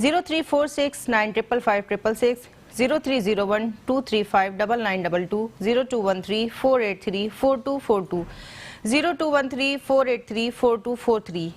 0346955566, 030123599922, 021348342242, 021348342243।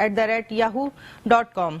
@yahoo.com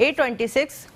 826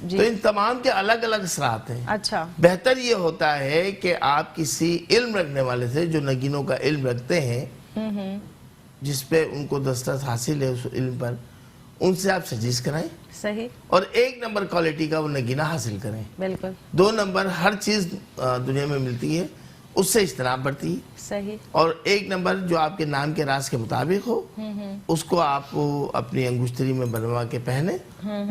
تو ان تمام کے الگ الگ اثرات ہیں. اچھا. بہتر یہ ہوتا ہے کہ آپ کسی علم رکھنے والے سے جو نگینوں کا علم رکھتے ہیں, جس پہ ان کو دسترس حاصل ہے اس علم پر, ان سے آپ سجیس کرائیں. صحیح. اور 1 نمبر کوالٹی کا وہ نگینہ حاصل کریں. بالکل. 2 نمبر ہر چیز دنیا میں ملتی ہے, اس سے اجتناب بڑھتی ہے. صحیح. اور 1 نمبر جو آپ کے نام کے راز کے مطابق ہو, اس کو آپ اپنی انگشتری میں بنوا کے پہنے,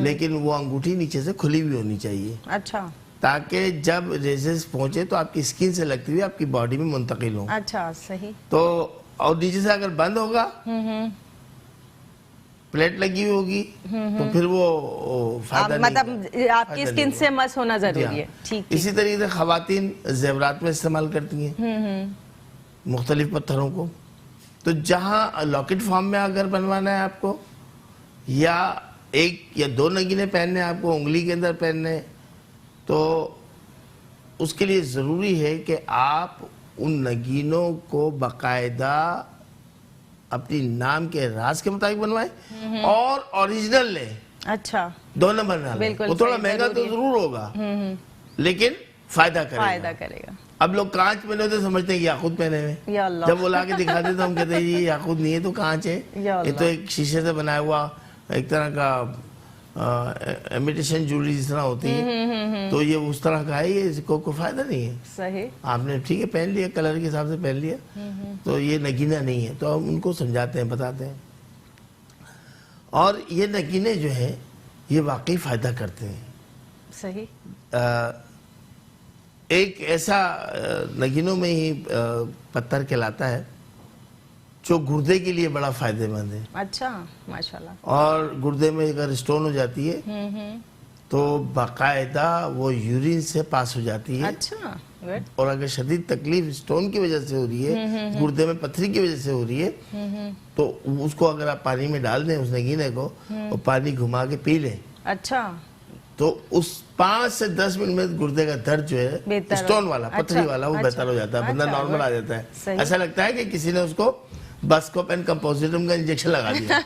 لیکن وہ انگوٹھی نیچے سے کھلی ہوئی ہونی چاہیے. اچھا. تاکہ جب ریزز پہنچے تو آپ کی اسکن سے لگتی ہوئی آپ کی باڈی میں منتقل ہوں. اچھا. صحیح. تو اور نیچے سے اگر بند ہوگا, پلیٹ لگی ہوئی ہوگی, تو پھر وہ فائدہ نہیں. مطلب آپ کی اسکن سے مس ہونا ضروری ہے. ٹھیک. اسی طریقے سے خواتین زیورات میں استعمال کرتی ہیں مختلف پتھروں کو. تو جہاں لاکٹ فارم میں اگر بنوانا ہے آپ کو, یا 1 یا 2 نگینے پہننے آپ کو, انگلی کے اندر پہننے, تو اس کے لیے ضروری ہے کہ آپ ان نگینوں کو باقاعدہ اپنی نام کے راز کے مطابق بنوائیں اور اوریجنل لیں. اچھا. 2 نمبر نہ لیں. وہ تھوڑا مہنگا تو ضرور ہوگا, لیکن فائدہ کرے گا. اب لوگ کانچ پہنے ہوتے سمجھتے ہیں کہ یاقوت پہنے ہوئے, یا اللہ. جب وہ لا کے دکھاتے تو ہم کہتے ہیں یہ یاقوت نہیں ہے, تو کانچ ہے, یہ تو ایک شیشے سے بنایا ہوا ایک طرح کا امیٹیشن جویلری جس طرح ہوتی ہے, تو یہ اس طرح کا ہے, یہ اس کو کوئی فائدہ نہیں ہے. صحیح. آپ نے ٹھیک ہے پہن لیا, کلر کے حساب سے پہن لیا, تو یہ نگینہ نہیں ہے. تو ہم ان کو سمجھاتے ہیں, بتاتے ہیں. اور یہ نگینے جو ہیں یہ واقعی فائدہ کرتے ہیں. صحیح. ایک ایسا نگینوں میں ہی پتھر کہلاتا ہے جو گردے کے لیے بڑا فائدہ مند ہے. اچھا. ماشاءاللہ. اور گردے میں اگر اسٹون ہو جاتی ہے تو باقاعدہ وہ یورین سے پاس ہو جاتی ہے. اچھا. اور اگر شدید تکلیف اسٹون کی وجہ سے ہو رہی ہے, گردے میں پتھری کی وجہ سے ہو رہی ہے, تو اس کو اگر آپ پانی میں ڈال دیں, اس نگینے کو, اور پانی گھما کے پی لیں, اچھا, تو اس 5 سے 10 منٹ میں گردے کا درد جو ہے اسٹون والا, پتھری والا, وہ بہتر ہو جاتا ہے, بندہ نارمل آ جاتا ہے. ایسا لگتا ہے کہ کسی نے اس کو بسکوپ اینڈ کمپوزیٹم کا انجیکشن لگا دیا.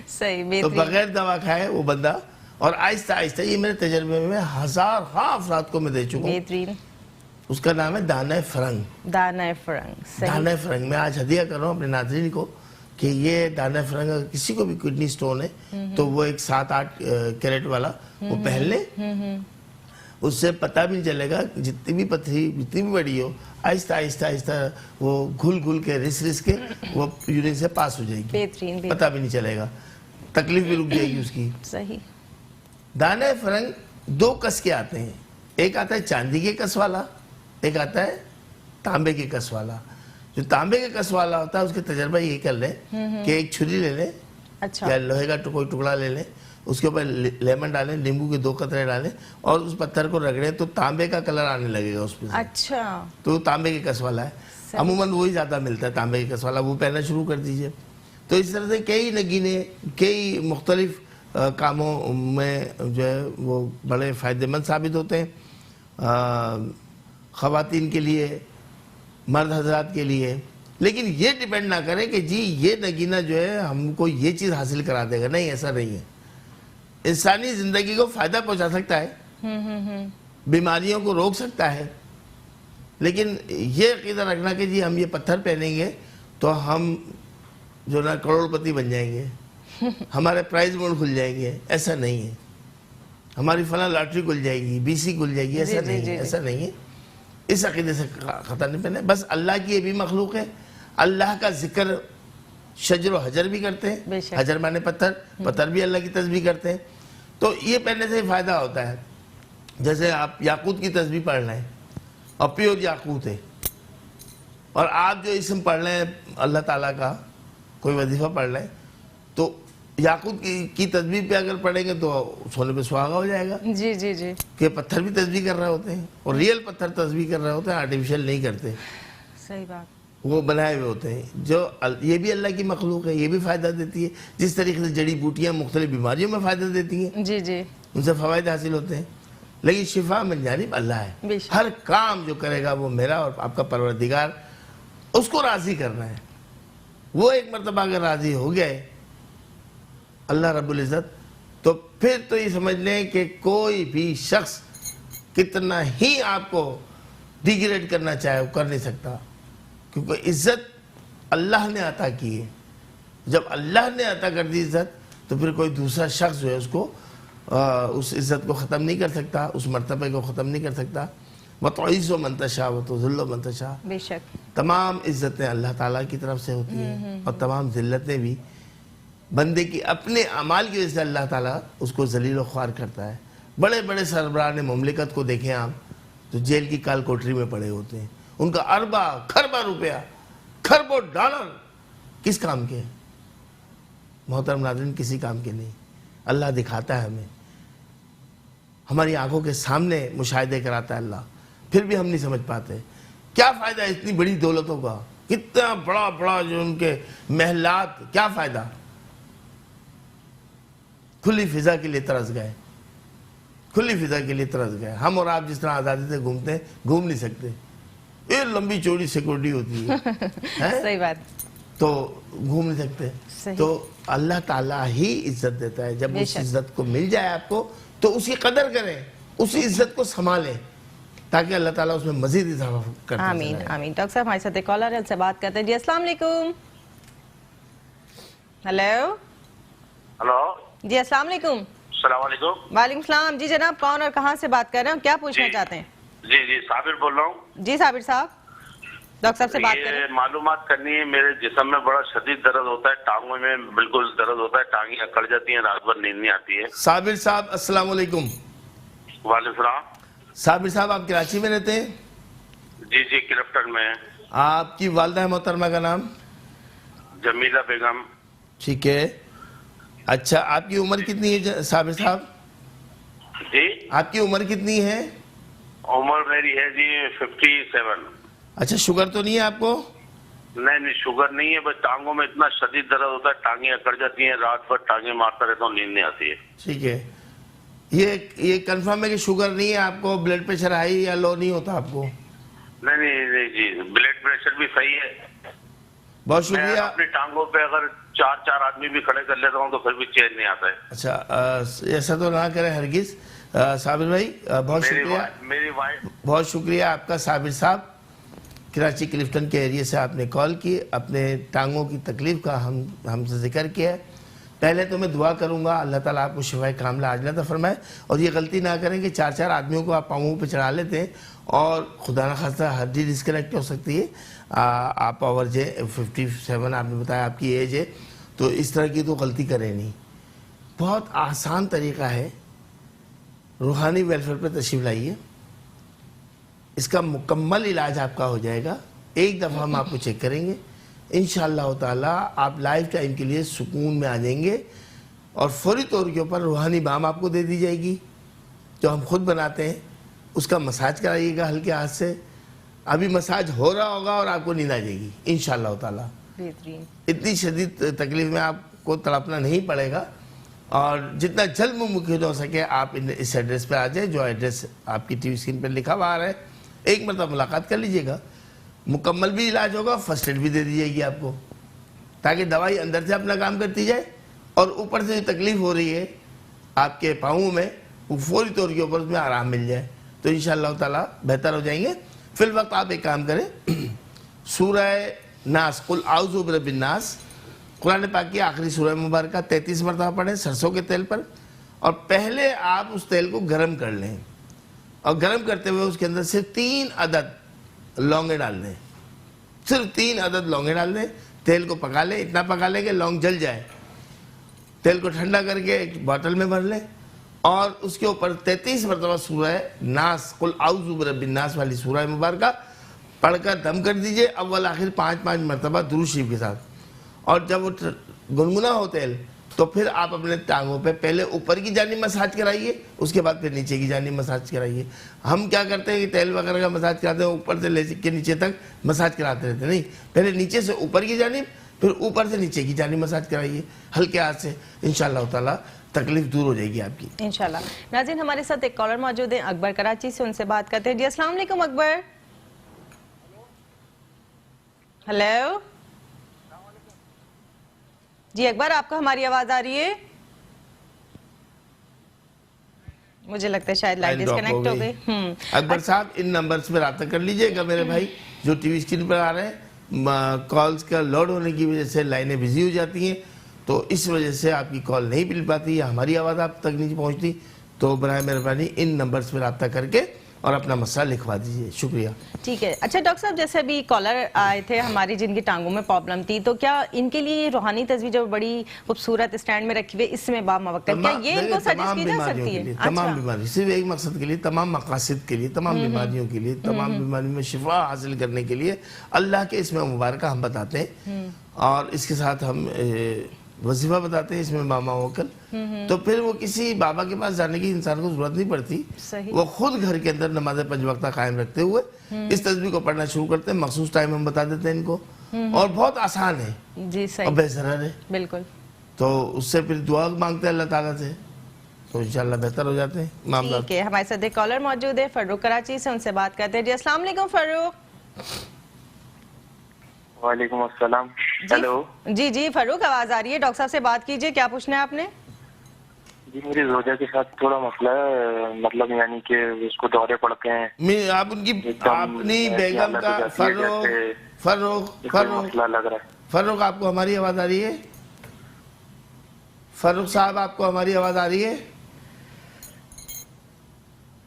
صحیح. تو بغیر دوا کھائے وہ بندہ, اور آہستہ آہستہ, یہ میرے تجربے میں 1000 افراد کو میں دے چکا ہوں. اس کا نام ہے دانہ فرنگ. دانہ فرنگ. دانہ فرنگ میں آج ہدیہ کر رہا ہوں اپنے ناظرین کو کہ یہ دانہ فرنگ اگر کسی کو بھی کڈنی سٹون ہے تو وہ ایک 7-8 کیرٹ والا وہ پہن لے, اس سے پتہ بھی نہیں چلے گا, جتنی بھی پتھری جتنی بھی بڑی ہو, آہستہ آہستہ آہستہ وہ گھل گھل کے رس کے وہ یورین سے پاس ہو جائے گی, پتہ بھی نہیں چلے گا, تکلیف بھی رک جائے گی اس کی. صحیح. دانہ فرنگ 2 کس کے آتے ہیں, ایک آتا ہے چاندی کے کس والا, ایک آتا ہے تانبے کے کس والا. جو تانبے کے کس والا ہوتا ہے اس کے تجربہ یہ کر لیں کہ ایک چھری لے لیں, یا لوہے کا کوئی ٹکڑا لے لیں, اس کے اوپر لیمن ڈالیں, نیمبو کے 2 قطرے ڈالیں, اور اس پتھر کو رگڑیں تو تانبے کا کلر آنے لگے گا اس پہ. اچھا. تو تانبے کے کس والا ہے, عموماً وہی زیادہ ملتا ہے تانبے کے کس والا, وہ پہننا شروع کر دیجئے. تو اس طرح سے کئی نگینے کئی مختلف کاموں میں جو ہے وہ بڑے فائدہ مند ثابت ہوتے ہیں, خواتین کے لیے, مرد حضرات کے لیے. لیکن یہ ڈیپینڈ نہ کرے کہ جی یہ نگینہ جو ہے ہم کو یہ چیز حاصل کرا دے گا, نہیں, ایسا نہیں ہے. انسانی زندگی کو فائدہ پہنچا سکتا ہے, بیماریوں کو روک سکتا ہے, لیکن یہ عقیدہ رکھنا کہ جی ہم یہ پتھر پہنیں گے تو ہم جو نا کروڑ پتی بن جائیں گے, ہمارے پرائز بونڈ کھل جائیں گے, ایسا نہیں ہے. ہماری فلاں لاٹری کھل جائے گی, BC کھل جائے گی, ایسا نہیں ہے, ایسا نہیں ہے. اس عقیدے سے خطا نہیں پہنے. بس اللہ کی یہ بھی مخلوق ہے, اللہ کا ذکر شجر و حجر بھی کرتے ہیں, حجر مانے پتھر, پتھر بھی اللہ کی تسبیح کرتے ہیں. تو یہ پہننے سے فائدہ ہوتا ہے. جیسے آپ یاقوت کی تسبیح پڑھ لیں, اور پیور یاقوت ہے, اور آپ جو اسم پڑھ لیں اللہ تعالیٰ کا, کوئی وظیفہ پڑھ لیں, تو یاقوت کی تسبیح پہ اگر پڑھیں گے تو سونے پہ سہاگا ہو جائے گا. جی جی جی. کہ پتھر بھی تسبیح کر رہے ہوتے ہیں, اور ریئل پتھر تسبیح کر رہے ہوتے ہیں, آرٹیفیشل نہیں کرتے. صحیح بات. وہ بنائے ہوئے ہوتے ہیں, جو یہ بھی اللہ کی مخلوق ہے, یہ بھی فائدہ دیتی ہے. جس طریقے سے جڑی بوٹیاں مختلف بیماریوں میں فائدہ دیتی ہیں, جی جی, ان سے فوائد حاصل ہوتے ہیں, لیکن شفا من جانب اللہ ہے. ہر کام جو کرے گا وہ میرا اور آپ کا پروردگار, اس کو راضی کرنا ہے. وہ ایک مرتبہ اگر راضی ہو گئے, اللہ رب العزت تو پھر تو یہ سمجھ لیں کہ کوئی بھی شخص کتنا ہی آپ کو ڈیگریڈ کرنا چاہے وہ کر نہیں سکتا، کیونکہ عزت اللہ نے عطا کی ہے. جب اللہ نے عطا کر دی عزت تو پھر کوئی دوسرا شخص جو ہے اس کو اس عزت کو ختم نہیں کر سکتا، اس مرتبے کو ختم نہیں کر سکتا. وَتُعِزُّ مَن تَشَاءُ وَتُذِلُّ مَن تَشَاءُ. بے شک تمام عزتیں اللہ تعالیٰ کی طرف سے ہوتی ہیں، اور تمام ذلتیں بھی بندے کی اپنے اعمال کی وجہ سے اللہ تعالیٰ اس کو ذلیل و خوار کرتا ہے. بڑے بڑے سربراہان مملکت کو دیکھیں آپ تو جیل کی کال کوٹری میں پڑے ہوتے ہیں. ان کا اربا خربا روپیہ، خربوں ڈالر کس کام کے ہیں؟ محترم ناظرین، کسی کام کے نہیں. اللہ دکھاتا ہے ہمیں، ہماری آنکھوں کے سامنے مشاہدے کراتا ہے اللہ، پھر بھی ہم نہیں سمجھ پاتے. کیا فائدہ ہے اتنی بڑی دولتوں کا؟ کتنا بڑا بڑا جو ان کے محلات، کیا فائدہ؟ کھلی فضا کے لیے ترس گئے، کھلی فضا کے لیے ترس گئے. ہم اور آپ جس طرح آزادی سے گھومتے ہیں، گھوم نہیں سکتے. یہ لمبی چوڑی سیکورٹی ہوتی ہے صحیح بات، تو گھوم نہیں سکتے. صحیح. تو اللہ تعالیٰ ہی عزت دیتا ہے. جب اس عزت کو مل جائے آپ کو تو اس کی قدر کریں، اسی عزت کو سنبھالیں تاکہ اللہ تعالیٰ اس میں مزید اضافہ کرتے چلا آمین جائے. آمین. ڈاکٹر صاحب ہمارے ساتھ ایک کالر ہے، ان سے بات کرتے ہیں. جی السلام علیکم. ہیلو ہلو، جی السلام علیکم. السلام علیکم. وعلیکم السلام. جی جناب، کون اور کہاں سے بات کر رہے ہیں، کیا پوچھنا چاہتے ہیں؟ جی صابر بول رہا ہوں. جی صابر صاحب، ڈاکٹر صاحب سے بات کریں. یہ معلومات کرنی ہے. میرے جسم میں بڑا شدید درد ہوتا ہے، ٹانگوں میں بالکل درد ہوتا ہے، ٹانگیں اکڑ جاتی ہیں، رات بھر نیند نہیں آتی ہے. صابر صاحب السلام علیکم. وعلیکم السلام. صابر صاحب آپ کراچی میں رہتے ہیں؟ جی کرفٹن میں. آپ کی والدہ محترمہ کا نام؟ جمیلہ بیگم. ٹھیک ہے. اچھا، آپ کی عمر کتنی ہے صابر صاحب؟ جی آپ کی عمر کتنی ہے؟ عمر میری ہے جی 57. اچھا، شوگر تو نہیں ہے آپ کو؟ نہیں شوگر نہیں ہے، بس ٹانگوں میں اتنا شدید درد ہوتا ہے، ٹانگیں اکڑ جاتی ہیں، رات بھر ٹانگیں مارتا رہتا ہوں، نیند نہیں آتی ہے. ٹھیک ہے. یہ کنفرم ہے کہ شوگر نہیں ہے آپ کو؟ بلڈ پریشر ہائی یا لو نہیں ہوتا آپ کو؟ نہیں جی، بلڈ پریشر بھی صحیح ہے. بہت میں شکریہ. اپنی ٹانگوں پہ اگر چار آدمی بھی کھڑے کر لیتا ہوں تو پھر بھی چین نہیں آتا ہے. اچھا، ایسا تو نہ کریں ہرگز. صابر بھائی بہت شکریہ. میری وائف. بہت شکریہ آپ کا صابر صاحب. کراچی کلفٹن کے ایریے سے آپ نے کال کی، اپنے ٹانگوں کی تکلیف کا ہم سے ذکر کیا ہے. پہلے تو میں دعا کروں گا اللہ تعالیٰ آپ کو شفائے کاملہ عاجلہ عطا فرمائے. اور یہ غلطی نہ کریں کہ چار آدمیوں کو آپ پاؤں پہ چڑھا لیتے ہیں اور خدا نخواستہ ہڈی ڈسکنیکٹ ہو سکتی ہے. آپ اوورج 57 آپ نے بتایا آپ کی ایج ہے، تو اس طرح کی تو غلطی کریں نہیں. بہت آسان طریقہ ہے. روحانی ویلفیئر پہ تشریف لائیے، اس کا مکمل علاج آپ کا ہو جائے گا. ایک دفعہ ہم آپ کو چیک کریں گے، انشاءاللہ تعالیٰ آپ لائف ٹائم کے لیے سکون میں آ جائیں گے. اور فوری طور کے اوپر روحانی بام آپ کو دے دی جائے گی جو ہم خود بناتے ہیں. اس کا مساج کرائیے گا ہلکے ہاتھ سے. ابھی مساج ہو رہا ہوگا اور آپ کو نیند آ جائے گی انشاءاللہ تعالیٰ. بہترین. اتنی شدید تکلیف میں آپ کو تڑپنا نہیں پڑے گا. اور جتنا جلد ممکن ہو سکے آپ اس ایڈریس پہ آ جائیں، جو ایڈریس آپ کی ٹی وی اسکرین پہ لکھا ہوا آ رہا ہے. ایک مرتبہ ملاقات کر لیجئے گا، مکمل بھی علاج ہوگا، فرسٹ ایڈ بھی دے دی جائے گی آپ کو، تاکہ دوائی اندر سے اپنا کام کرتی جائے اور اوپر سے جو تکلیف ہو رہی ہے آپ کے پاؤں میں وہ فوری طور کے اوپر اس میں آرام مل جائے. تو انشاءاللہ تعالیٰ بہتر ہو جائیں گے. فی الوقت آپ ایک کام کریں، سورہ ناس، قل اعوذ برب الناس، قرآن پاک کی آخری سورہ مبارکہ 33 مرتبہ پڑھیں سرسوں کے تیل پر. اور پہلے آپ اس تیل کو گرم کر لیں اور گرم کرتے ہوئے اس کے اندر صرف 3 عدد لونگیں ڈال دیں. صرف 3 عدد لونگیں ڈال دیں. تیل کو پکا لیں، اتنا پکا لیں کہ لونگ جل جائے. تیل کو ٹھنڈا کر کے ایک باٹل میں بھر لیں اور اس کے اوپر 33 مرتبہ سورہ ناس، قل اعوذ برب الناس والی سورہ مبارکہ پڑھ کر دم کر دیجئے. اول آخر 5 مرتبہ درود شریف کے ساتھ. اور جب وہ گنگنا ہو تیل تو پھر آپ اپنے ٹانگوں پہ پہلے اوپر کی جانب مساج کرائیے، اس کے بعد پھر نیچے کی جانب مساج کرائیے. ہم کیا کرتے ہیں کہ تیل وغیرہ کا مساج کراتے ہیں، اوپر سے لے کے نیچے تک مساج کراتے رہتے ہیں. نہیں، پہلے نیچے سے اوپر کی جانب، پھر اوپر سے نیچے کی جانب مساج کرائیے ہلکے ہاتھ سے. انشاءاللہ تعالیٰ تکلیف دور ہو جائے گی آپ کی انشاءاللہ. ناظرین ہمارے ساتھ ایک کالر موجود ہیں اکبر کراچی سے، ان سے بات کرتے ہیں. جی السلام علیکم اکبر. ہیلو جی اکبر، آپ کو ہماری آواز آ رہی ہے؟ مجھے لگتا ہے شاید لائن ڈسکنیکٹ ہو گئی. اکبر صاحب ان نمبرز پر رابطہ کر لیجئے گا میرے بھائی جو ٹی وی اسکرین پر آ رہے ہیں. کالز کا لوڈ ہونے کی وجہ سے لائنیں بزی ہو جاتی ہیں تو اس وجہ سے آپ کی کال نہیں مل پاتی یا ہماری آواز آپ تک نہیں پہنچتی. تو برائے مہربانی ان نمبرز پر رابطہ کر کے اور اپنا مسئلہ لکھوا دیجئے. شکریہ. ٹھیک ہے. اچھا ڈاکٹر صاحب جیسے ابھی کالر آئے تھے ہماری جن کی ٹانگوں میں پرابلم تھی تو کیا ان کے لیے روحانی تصویر جو بڑی خوبصورت اسٹینڈ میں رکھی ہوئی اس میں باب موکل کیا یہ ان کو سجیسٹ کی جا سکتی ہے؟ تمام بیماری صرف ایک مقصد کے لیے تمام مقاصد کے لیے تمام بیماریوں کے لیے تمام بیماریوں میں شفا حاصل کرنے کے لیے اللہ کے اسم مبارکہ ہم بتاتے ہیں اور اس کے ساتھ ہم وظیفہ بتاتے ہیں اس میں باب موکل. تو پھر وہ کسی بابا کے پاس جانے کی انسان کو ضرورت نہیں پڑتی. وہ خود گھر کے اندر نماز 5 وقتہ قائم رکھتے ہوئے اس تصویر کو پڑھنا شروع کرتے ہیں. مخصوص ٹائم ہم بتا دیتے ہیں ان کو اور بہت آسان ہے جی اور صحیح بے ضرر ہے. بالکل. تو اس سے پھر دعا مانگتے ہیں اللہ تعالیٰ سے تو انشاءاللہ بہتر ہو جاتے ہیں معاملات. ٹھیک ہے. ہمارے ساتھ ایک کالر موجود ہے فاروق کراچی سے, ان سے بات کرتے ہیں. جی السلام علیکم فاروق. وعلیکم السلام. ہیلو. جی جی فاروق آواز آ رہی ہے, ڈاکٹر صاحب سے بات کیجئے. کیا پوچھنا ہے آپ نے؟ جی میری زوجہ کے ساتھ تھوڑا مسئلہ ہے, مطلب یعنی کہ اس کو دورے پڑتے ہیں. آپ ان کی اپنی بیگم کا فاروق مسئلہ لگ رہا ہے. فاروق آپ کو ہماری آواز آ رہی ہے؟ فاروق صاحب آپ کو ہماری آواز آ رہی ہے؟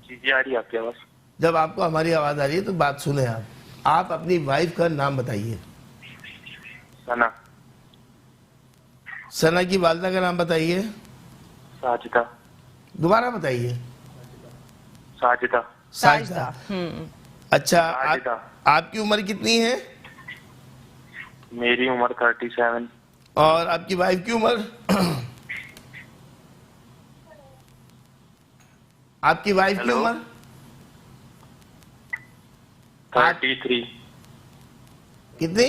جی جی آ رہی ہے آپ کی آواز. جب آپ کو ہماری آواز آ رہی ہے تو بات سنیں. آپ اپنی وائف کا نام بتائیے. ثنا. ثنا کی والدہ کا نام بتائیے. ساجدہ. دوبارہ بتائیے. ساجدہ. ساجدہ. اچھا آپ کی عمر کتنی ہے؟ میری عمر 37. اور آپ کی وائف کی عمر؟ آپ کی وائف کی عمر 33. کتنی؟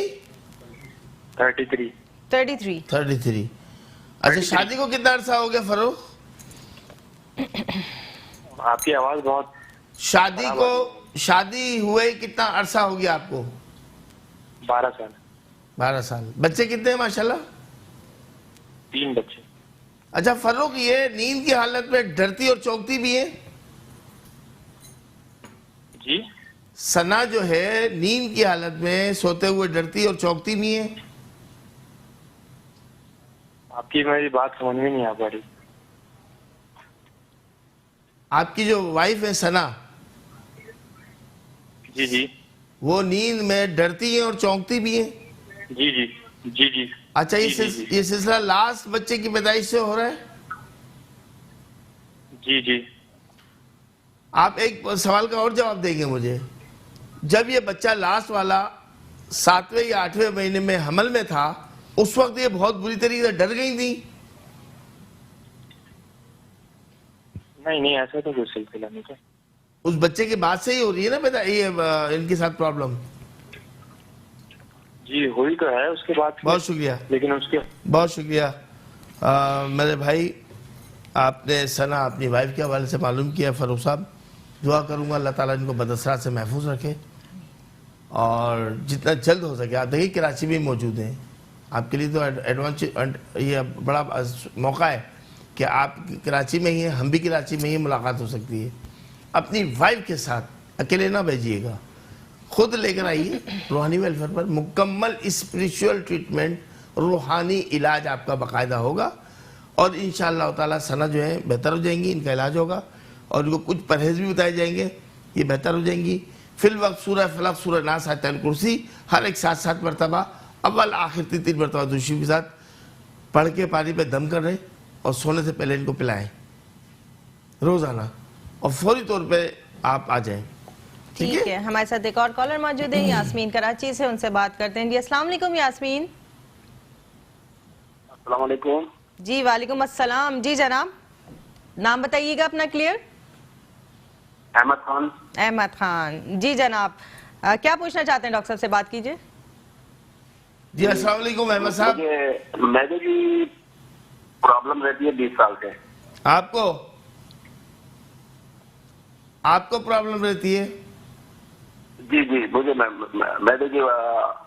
33. اچھا شادی کو کتنا عرصہ ہو گیا فاروق؟ آپ کی آواز بہت. شادی ہوئے کتنا عرصہ ہو گیا آپ کو؟ 12 سال. 12 سال. بچے کتنے ہیں ماشاءاللہ؟ 3 بچے. اچھا فاروق یہ نیند کی حالت میں ڈرتی اور چونکتی بھی ہے؟ جی ثنا جو ہے نیند کی حالت میں سوتے ہوئے ڈرتی اور چونکتی بھی ہے؟ آپ کی میری بات سمجھ میں نہیں آ پا رہی. آپ کی جو وائف ہے ثنا جی جی وہ نیند میں ڈرتی ہیں اور چونکتی بھی ہیں؟ جی جی جی جی. اچھا یہ سلسلہ لاسٹ بچے کی پیدائش سے ہو رہا ہے؟ جی جی. آپ ایک سوال کا اور جواب دیں گے مجھے. جب یہ بچہ لاسٹ والا 7ویں یا 8ویں مہینے میں حمل میں تھا اس وقت یہ بہت بری طریقے سے ڈر گئی تھی؟ نہیں ایسا تو کوئی سلسلہ نہیں تھا. اس بچے کے بعد سے ہی ہو رہی ہے نا بیٹا یہ ان کے ساتھ پرابلم؟ جی ہوئی تو ہے اس کے بعد. بہت شکریہ. لیکن اس کے بہت شکریہ میرے بھائی. آپ نے ثنا اپنی وائف کے حوالے سے معلوم کیا. فاروق صاحب دعا کروں گا اللہ تعالیٰ ان کو بداثرات سے محفوظ رکھے اور جتنا جلد ہو سکے. آپ دیکھیں کراچی میں موجود ہیں, آپ کے لیے تو ایڈوانس یہ بڑا موقع ہے کہ آپ کراچی میں ہی ہیں, ہم بھی کراچی میں ہی ملاقات ہو سکتی ہے. اپنی وائف کے ساتھ اکیلے نہ بھیجیے گا, خود لے کر آئیے. روحانی ویلفیئر پر مکمل اسپریچول ٹریٹمنٹ, روحانی علاج آپ کا باقاعدہ ہوگا اور انشاءاللہ تعالیٰ ثنا جو ہے بہتر ہو جائیں گی. ان کا علاج ہوگا اور ان کو کچھ پرہیز بھی بتائے جائیں گے, یہ بہتر ہو جائیں گی. فی الوقت سورہ فلق, سورہ ناس, آیت الکرسی ہر ایک 7 مرتبہ اول آخر 3 مرتبہ درود شریف کے ساتھ پڑھ کے پانی پہ دم کر رہے اور سونے سے پہلے ان کو پلائیں روزانہ اور فوری طور پہ آپ آ جائیں. ٹھیک ہے. ہمارے ساتھ ایک اور کالر موجود ہے یاسمین کراچی سے, ان سے بات کرتے ہیں. جی السلام علیکم یاسمین. السلام علیکم. جی وعلیکم السلام. جی جناب نام بتائیے گا اپنا کلیئر. احمد خان. احمد خان. جی جناب کیا پوچھنا چاہتے ہیں ڈاکٹر صاحب سے, بات کیجئے. جی السلام علیکم احمد صاحب. میرے کی پرابلم رہتی ہے 20 سال سے. آپ کو پرابلم رہتی ہے؟ جی جی مجھے میرے کی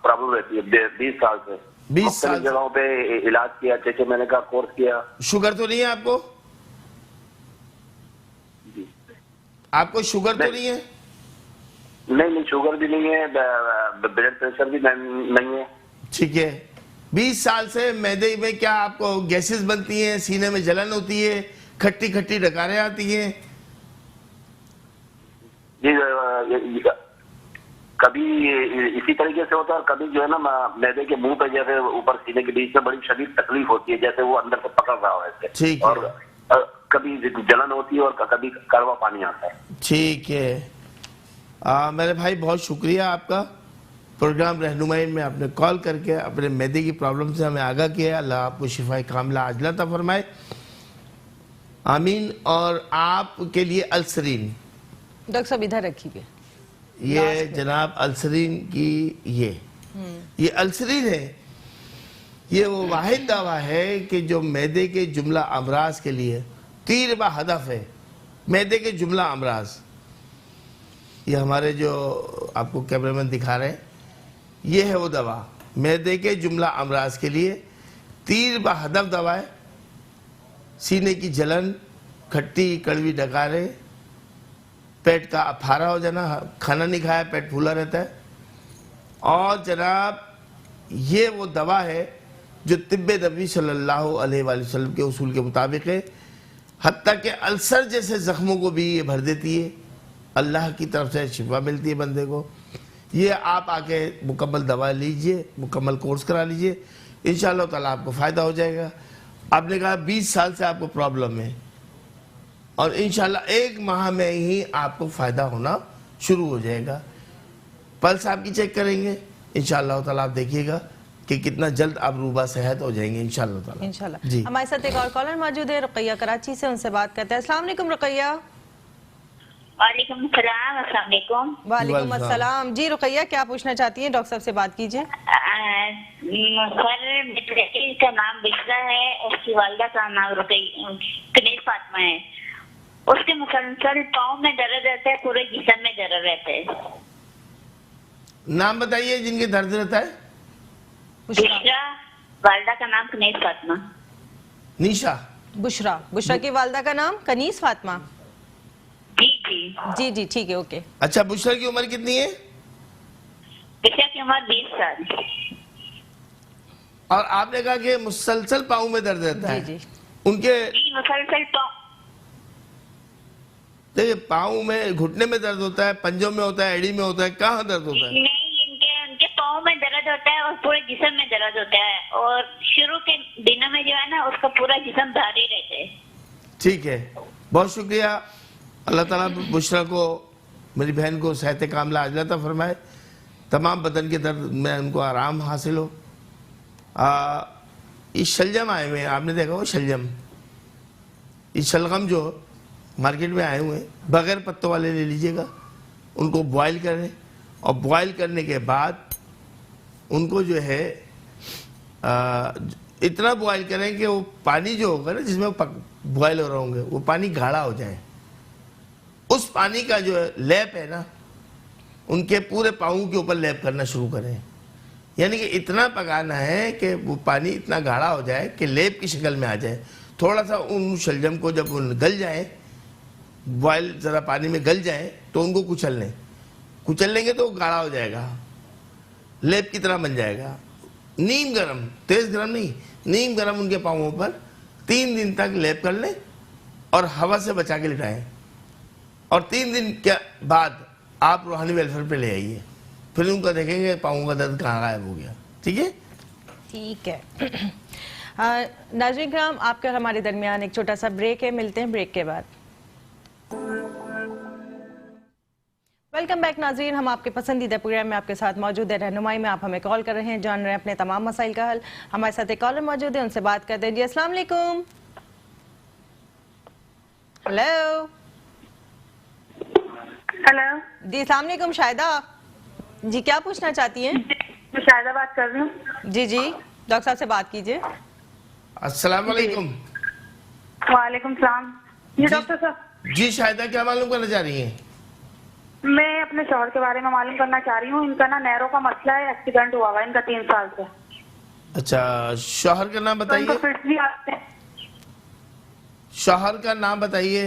پرابلم رہتی ہے 20 سال سے. 20 سال جگہوں پہ علاج کیا, میں نے کہا کورس کیا. شوگر تو نہیں ہے آپ کو؟ جی آپ کو شوگر تو نہیں ہے؟ نہیں شوگر بھی نہیں ہے, بلڈ پریشر بھی نہیں ہے. ٹھیک ہے. 20 سال سے معدے میں کیا آپ کو گیسز بنتی ہیں, سینے میں جلن ہوتی ہے, کھٹی کھٹی ڈکاریں آتی ہیں؟ جی کبھی اسی طریقے سے ہوتا ہے, اور کبھی جو ہے نا معدے کے منہ پہ جیسے اوپر سینے کے بیچ میں بڑی شدید تکلیف ہوتی ہے, جیسے وہ اندر سے پکڑ رہا ہو ایسے. ٹھیک ہے. اور کبھی جلن ہوتی ہے اور کبھی کڑوا پانی آتا ہے. ٹھیک ہے. میرے بھائی بہت شکریہ آپ کا, پروگرام رہنمائی میں آپ نے کال کر کے اپنے معدے کی پرابلم سے ہمیں آگاہ کیا. اللہ آپ کو شفائے کاملہ عاجلہ عطا فرمائے, آمین. اور آپ کے لیے السرین, ڈاکٹر صاحب ادھر رکھیے, یہ جناب السرین کی یہ السرین ہے. یہ وہ واحد دوا ہے کہ جو معدے کے جملہ امراض کے لیے تیر بہ ہدف ہے. معدے کے جملہ امراض, یہ ہمارے جو آپ کو کیمرہ مین دکھا رہے ہیں, یہ ہے وہ دوا. معدے کے جملہ امراض کے لیے تیر بہ ہدف دوا ہے. سینے کی جلن, کھٹی کڑوی ڈکاریں, پیٹ کا پھارا ہو جانا, کھانا نہیں کھایا پیٹ پھولا رہتا ہے. اور جناب یہ وہ دوا ہے جو طب نبوی صلی اللہ علیہ وآلہ وسلم کے اصول کے مطابق ہے. حتیٰ کہ السر جیسے زخموں کو بھی یہ بھر دیتی ہے. اللہ کی طرف سے شفا ملتی ہے بندے کو. یہ آپ آ کے مکمل دوا لیجئے, مکمل کورس کرا لیجئے, انشاءاللہ تعالیٰ آپ کو فائدہ ہو جائے گا. آپ نے کہا 20 سال سے آپ کو پرابلم ہے, اور انشاءاللہ 1 ماہ میں ہی آپ کو فائدہ ہونا شروع ہو جائے گا. پلس آپ کی چیک کریں گے, انشاءاللہ تعالیٰ آپ دیکھیے گا کہ کتنا جلد آپ روبہ صحت ہو جائیں گے انشاءاللہ تعالیٰ. انشاءاللہ. جی ہمارے ساتھ ایک اور کالر موجود ہے, رقیہ کراچی سے, ان سے بات کرتے ہیں. السلام علیکم رقیہ. وعلیکم السلام. السلام علیکم. وعلیکم السلام. جی رقیہ, کیا پوچھنا چاہتی ہیں؟ ڈاکٹر صاحب سے بات کیجئے. سر میرے بیٹی کا نام بشرا ہے, اس کی والدہ کا نام کنیز فاطمہ ہے. اس کے مسلسل پاؤں میں درد رہتا ہے, پورے جسم میں درد رہتا ہے. نام بتائیے جن کے درد رہتا ہے. بشرا, والدہ کا نام کنیز فاطمہ. نیشا. بشرا کی والدہ کا نام کنیز فاطمہ. جی جی جی جی ٹھیک ہے, اوکے. اچھا, بشرا کی عمر کتنی ہے؟ بشرا کی عمر 20 سال. اور آپ نے کہا کہ مسلسل پاؤں میں درد رہتا ہے. جی ان کے مسلسل پاؤں, دیکھیں پاؤں میں, گھٹنے میں درد ہوتا ہے, پنجوں میں ہوتا ہے, ایڑی میں ہوتا ہے, کہاں درد ہوتا ہے؟ نہیں ان کے پاؤں میں درد ہوتا ہے اور پورے جسم میں درد ہوتا ہے, اور شروع کے دنوں میں جو ہے نا اس کا پورا جسم بھاری رہتا ہے. ٹھیک ہے, بہت شکریہ. اللہ تعالیٰ بشرا کو, میری بہن کو صحت کاملہ عاجلہ عطا فرمائے, تمام بدن کے درد میں ان کو آرام حاصل ہو. یہ شلجم آئے ہوئے ہیں, آپ نے دیکھا ہو شلجم, یہ شلغم جو مارکیٹ میں آئے ہوئے ہیں, بغیر پتوں والے لے لیجئے گا. ان کو بوائل کریں, اور بوائل کرنے کے بعد ان کو جو ہے اتنا بوائل کریں کہ وہ پانی جو ہوگا نا جس میں وہ بوائل ہو رہے ہوں گے, وہ پانی گاڑھا ہو جائے. اس پانی کا جو لیپ ہے نا, ان کے پورے پاؤں کے اوپر لیپ کرنا شروع کریں. یعنی کہ اتنا پکانا ہے کہ وہ پانی اتنا گاڑھا ہو جائے کہ لیپ کی شکل میں آ جائے. تھوڑا سا ان شلجم کو جب گل جائیں, بوائل ذرا پانی میں گل جائیں, تو ان کو کچل لیں. کچل لیں گے تو وہ گاڑھا ہو جائے گا, لیپ کی طرح بن جائے گا. نیم گرم, تیز گرم نہیں, نیم گرم ان کے پاؤں پر 3 دن تک لیپ کر لیں, اور ہوا سے بچا کے لٹائیں. اور 3 دن کے بعد آپ روحانی ویلفیئر پہ لے آئیے, پھر ان کو دیکھیں گے پاؤں کا درد کہاں غائب ہو گیا. ٹھیک ہے, ٹھیک ہے. ناظرین کرام, آپ کا ہمارے درمیان ایک چھوٹا سا بریک ہے, ملتے ہیں بریک کے بعد. ویلکم بیک ناظرین, ہم آپ کے پسندیدہ پروگرام میں آپ کے ساتھ موجود ہے رہنمائی میں. آپ ہمیں کال کر رہے ہیں, جان رہے ہیں اپنے تمام مسائل کا حل. ہمارے ساتھ ایک کالر موجود ہے, ان سے بات کرتے ہیں. جی السلام علیکم. ہیلو. ہیلو. جی السلام علیکم شاہدہ. جی کیا پوچھنا چاہتی ہیں؟ میں شاہدہ بات کر رہی ہوں. جی جی ڈاکٹر صاحب سے بات کیجئے. السلام علیکم. وعلیکم السلام. جی ڈاکٹر صاحب. جی شاہدہ, کیا معلوم کرنا چاہ رہی ہیں؟ میں اپنے شوہر کے بارے میں معلوم کرنا چاہ رہی ہوں. ان کا نا نیرو کا مسئلہ ہے, ایکسیڈنٹ ہوا ہوا ان کا 3 سال سے. اچھا, شوہر کا نام ان بتائیے. کو فٹس بھی آتے ہیں. شوہر کا نام بتائیے.